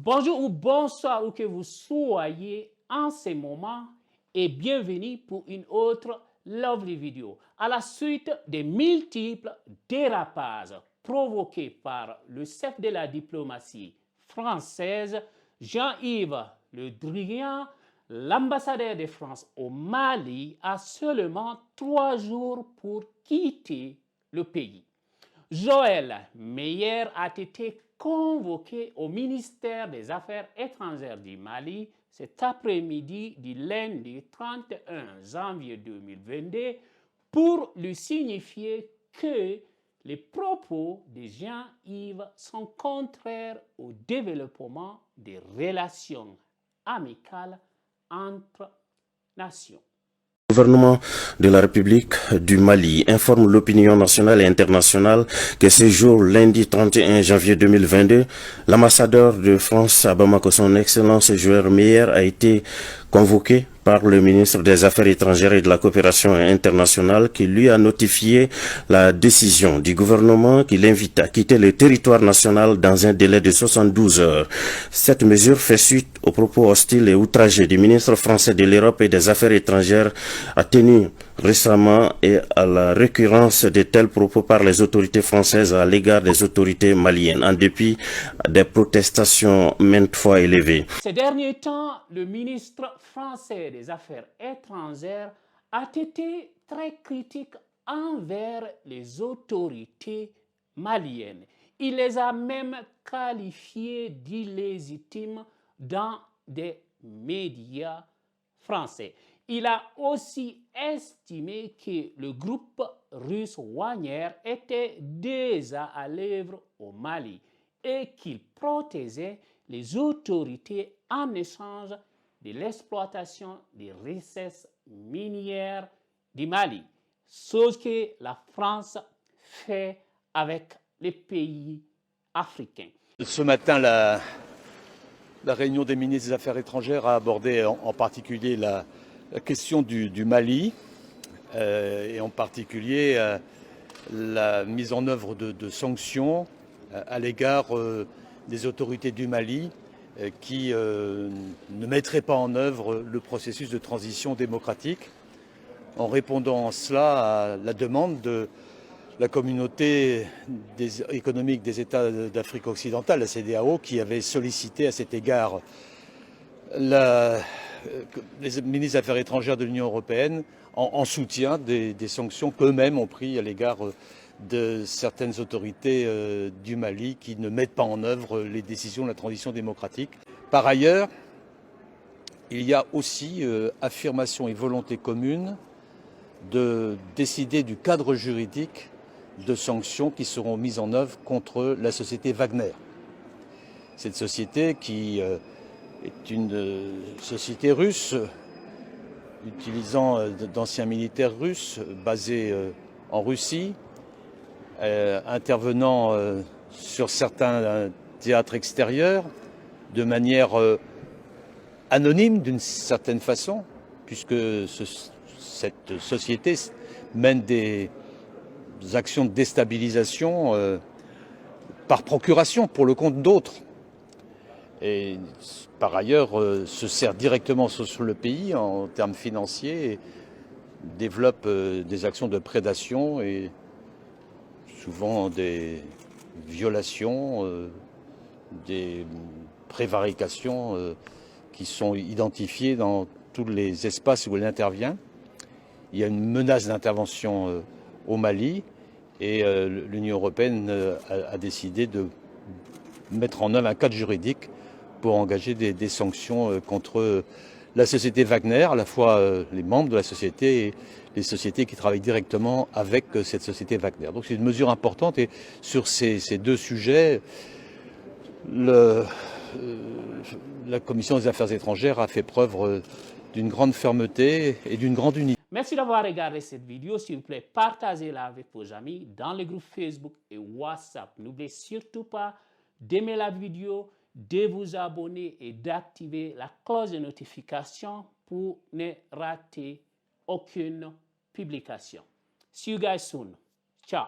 Bonjour ou bonsoir où que vous soyez en ce moment et bienvenue pour une autre lovely vidéo. À la suite des multiples dérapages provoqués par le chef de la diplomatie française, Jean-Yves Le Drian, l'ambassadeur de France au Mali, a seulement 3 jours pour quitter le pays. Joël Meyer a été convoqué au ministère des Affaires étrangères du Mali cet après-midi du lundi 31 janvier 2022 pour lui signifier que les propos de Jean-Yves sont contraires au développement des relations amicales entre nations. Le gouvernement de la République du Mali informe l'opinion nationale et internationale que ce jour, lundi 31 janvier 2022, l'ambassadeur de France à Bamako, son Excellence Joël Meyer, a été convoqué par le ministre des Affaires étrangères et de la coopération internationale qui lui a notifié la décision du gouvernement qui l'invite à quitter le territoire national dans un délai de 72 heures. Cette mesure fait suite aux propos hostiles et outragés du ministre français de l'Europe et des Affaires étrangères tenu récemment et à la récurrence de tels propos par les autorités françaises à l'égard des autorités maliennes, en dépit des protestations maintes fois élevées. Ces derniers temps, le ministre français des Affaires étrangères a été très critique envers les autorités maliennes. Il les a même qualifiées d'illégitimes dans des médias français. Il a aussi estimé que le groupe russe Wagner était déjà à l'œuvre au Mali et qu'il protégeait les autorités en échange de l'exploitation des richesses minières du Mali, chose que la France fait avec les pays africains. Ce matin, la réunion des ministres des Affaires étrangères a abordé en particulier la question du Mali et en particulier la mise en œuvre de sanctions à l'égard des autorités du Mali qui ne mettraient pas en œuvre le processus de transition démocratique, en répondant en cela à la demande de la communauté économique des États d'Afrique occidentale, la CEDEAO, qui avait sollicité à cet égard les ministres des Affaires étrangères de l'Union européenne en soutien des sanctions qu'eux-mêmes ont prises à l'égard de certaines autorités du Mali qui ne mettent pas en œuvre les décisions de la transition démocratique. Par ailleurs, il y a aussi affirmation et volonté commune de décider du cadre juridique de sanctions qui seront mises en œuvre contre la société Wagner. Cette société qui est une société russe utilisant d'anciens militaires russes basés en Russie, intervenant sur certains théâtres extérieurs de manière anonyme d'une certaine façon, puisque cette société mène des actions de déstabilisation par procuration pour le compte d'autres. Et par ailleurs se sert directement sur le pays en termes financiers et développe des actions de prédation et souvent des violations, des prévarications qui sont identifiées dans tous les espaces où elle intervient. Il y a une menace d'intervention au Mali et l'Union européenne a décidé de mettre en œuvre un cadre juridique pour engager des sanctions contre la société Wagner, à la fois les membres de la société et les sociétés qui travaillent directement avec cette société Wagner. Donc c'est une mesure importante et sur ces deux sujets, la Commission des Affaires étrangères a fait preuve d'une grande fermeté et d'une grande unité. Merci d'avoir regardé cette vidéo. S'il vous plaît, partagez-la avec vos amis dans le groupe Facebook et WhatsApp. N'oubliez surtout pas d'aimer la vidéo, de vous abonner et d'activer la cloche de notification pour ne rater aucune publication. See you guys soon. Ciao.